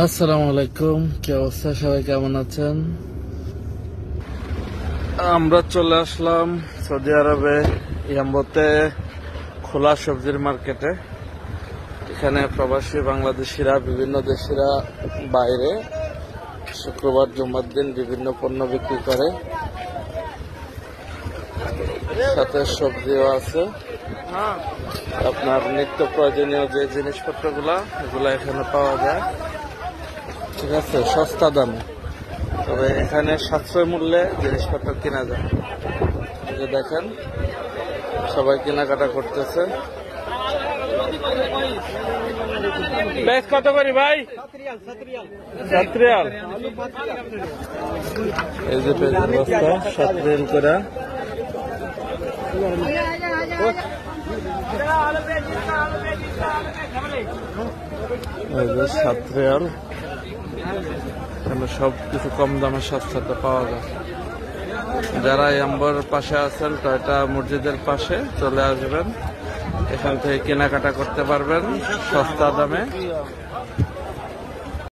আসসালামু আলাইকুম, কি অবস্থা? সবাই কেমন আছেন? আমরা চলে আসলাম সৌদি আরবে ইয়াম্বোতে খোলা সবজির মার্কেটে। এখানে প্রবাসী বাংলাদেশিরা, বিভিন্ন দেশিরা বাইরে শুক্রবার জুমার দিন বিভিন্ন পণ্য বিক্রি করে, সাথে সবজিও আছে। আপনার নিত্য প্রয়োজনীয় যে জিনিসপত্রগুলা এগুলা এখানে পাওয়া যায়, ঠিক আছে, সস্তা দামে। তবে এখানে সাশ্রয় মূল্যে জিনিসপত্র কেনা যায়। এই যে দেখেন, সবাই কেনাকাটা করতেছে। পেঁয়াজ কত করি ভাই? 7 রিয়াল। এই যে পেঁয়াজের বস্তা 7 রিয়াল করে। এই যে 7 রিয়াল। এখানে সব কিছু কম দামে সস্তাতে পাওয়া যায়। যারা ইয়াম্বর পাশে আছেন, টয়টা মসজিদের পাশে চলে আসবেন, এখান থেকে কেনাকাটা করতে পারবেন সস্তা দামে।